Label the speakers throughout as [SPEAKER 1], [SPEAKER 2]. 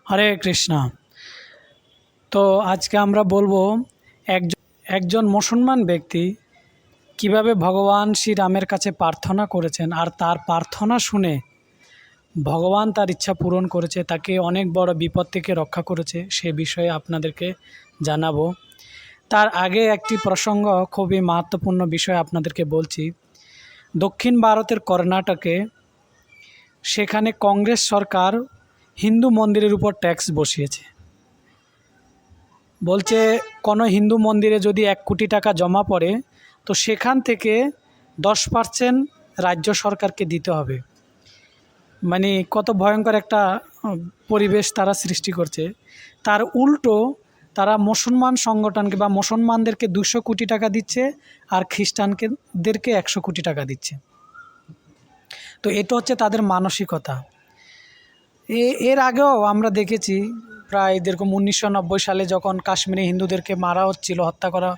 [SPEAKER 1] হরে কৃষ্ণা। তো আজকে আমরা বলবো একজন মুসলমান ব্যক্তি কিভাবে ভগবান শ্রীরামের কাছে প্রার্থনা করেছেন, আর তার প্রার্থনা শুনে ভগবান তার ইচ্ছা পূরণ করেছে, তাকে অনেক বড় বিপদ থেকে রক্ষা করেছে, সে বিষয়ে আপনাদেরকে জানাবো। তার আগে একটি প্রসঙ্গ, খুবই মাহাত্ম্যপূর্ণ বিষয় আপনাদেরকে বলছি। দক্ষিণ ভারতের কর্ণাটকে সেখানে কংগ্রেস সরকার হিন্দু মন্দিরের উপর ট্যাক্স বসিয়েছে। বলছে কোনো হিন্দু মন্দিরে যদি 1 কোটি টাকা জমা পড়ে, তো সেখান থেকে 10% রাজ্য সরকারকে দিতে হবে। মানে কত ভয়ঙ্কর একটা পরিবেশ তারা সৃষ্টি করছে। তার উল্টো তারা মুসলমান সংগঠনকে বা মুসলমানদেরকে 200 কোটি টাকা দিচ্ছে, আর খ্রিস্টানদেরকে 100 কোটি টাকা দিচ্ছে। তো এটা হচ্ছে তাদের মানসিকতা। এর আগেও আমরা দেখেছি, প্রায় যেরকম 1990 সালে যখন কাশ্মীরে হিন্দুদেরকে মারা হচ্ছিল, হত্যা করা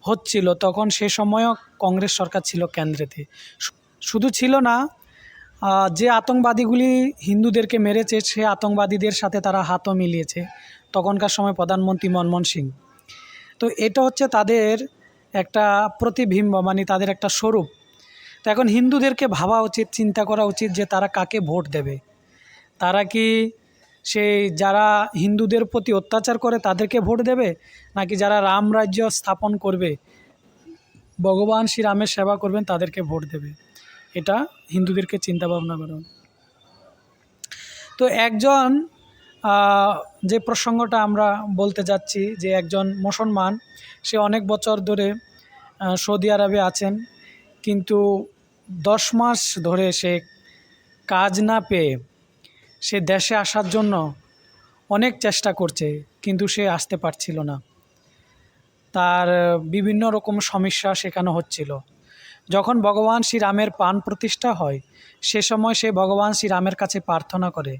[SPEAKER 1] হচ্ছিল, তখন সে সময়ও কংগ্রেস সরকার ছিল কেন্দ্রেতে। শুধু ছিল না, যে আতঙ্কবাদীগুলি হিন্দুদেরকে মেরেছে সে আতঙ্কবাদীদের সাথে তারা হাতও মিলিয়েছে তখনকার সময় প্রধানমন্ত্রী মনমোহন সিং। তো এটা হচ্ছে তাদের একটা প্রতিবিম্ব, মানে তাদের একটা স্বরূপ। তো এখন হিন্দুদেরকে ভাবা উচিত, চিন্তা করা উচিত যে তারা কাকে ভোট দেবে। তারা কি সেই যারা হিন্দুদের প্রতি অত্যাচার করে তাদেরকে ভোট দেবে, নাকি যারা রাম রাজ্য স্থাপন করবে, ভগবান শ্রীরামের সেবা করবেন তাদেরকে ভোট দেবে? এটা হিন্দুদেরকে চিন্তা ভাবনা করা। তো যে প্রসঙ্গটা আমরা বলতে যাচ্ছি, যে একজন মুসলমান, সে অনেক বছর ধরে সৌদি আরবে আছেন, কিন্তু 10 মাস ধরে সে কাজ না পেয়ে সে দেশে আসার জন্য অনেক চেষ্টা করছে, কিন্তু সে আসতে পারছিল না। তার বিভিন্ন রকম সমস্যা সেখানে হচ্ছিল। যখন ভগবান শ্রীরামের প্রাণ প্রতিষ্ঠা হয়, সে সময় সে ভগবান শ্রীরামের কাছে প্রার্থনা করে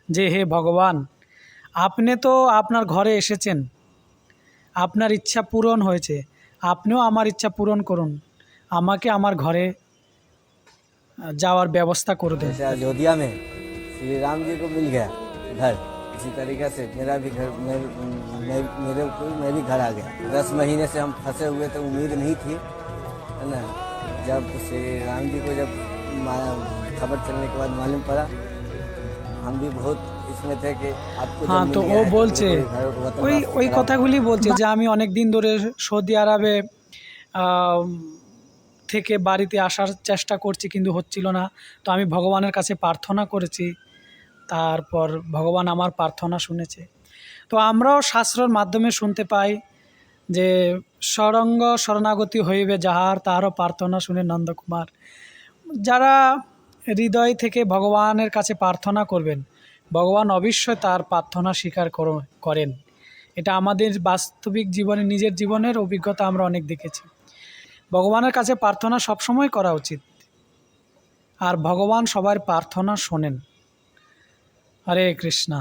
[SPEAKER 1] যে, হে ভগবান, আপনি তো আপনার ঘরে এসেছেন, আপনার ইচ্ছা পূরণ হয়েছে, আপনিও আমার ইচ্ছা পূরণ করুন, আমাকে আমার ঘরে যাওয়ার ব্যবস্থা করে দেন।
[SPEAKER 2] अयोध्या में श्री राम जी को मिल गया घर, इसी तरीके से मेरा भी घर मैं भी घर आ गया। 10 महीने से हम फंसे हुए थे, उम्मीद नहीं थी, है ना। जब श्री राम जी को जब खबर चलने के बाद मालूम पड़ा, हम भी बहुत इसमें थे कि आपको
[SPEAKER 1] হ্যাঁ, তো ও বলছে ওই কথাগুলি বলছে যে আমি অনেক দিন ধরে সৌদি আরবে থেকে বাড়িতে আসার চেষ্টা করছি, কিন্তু হচ্ছিল না। তো আমি ভগবানের কাছে প্রার্থনা করেছি, তারপর ভগবান আমার প্রার্থনা শুনেছে। তো আমরাও শাস্ত্রের মাধ্যমে শুনতে পাই যে সরঙ্গ শরণাগতি হইবে যাহার, তাহারও প্রার্থনা শুনে নন্দকুমার। যারা হৃদয় থেকে ভগবানের কাছে প্রার্থনা করবেন, ভগবান অবশ্যই তার প্রার্থনা স্বীকার করেন। এটা আমাদের বাস্তবিক জীবনে, নিজের জীবনের অভিজ্ঞতা আমরা অনেক দেখেছি। ভগবানের কাছে প্রার্থনা সবসময় করা উচিত, আর ভগবান সবার প্রার্থনা শোনেন। হরে কৃষ্ণা।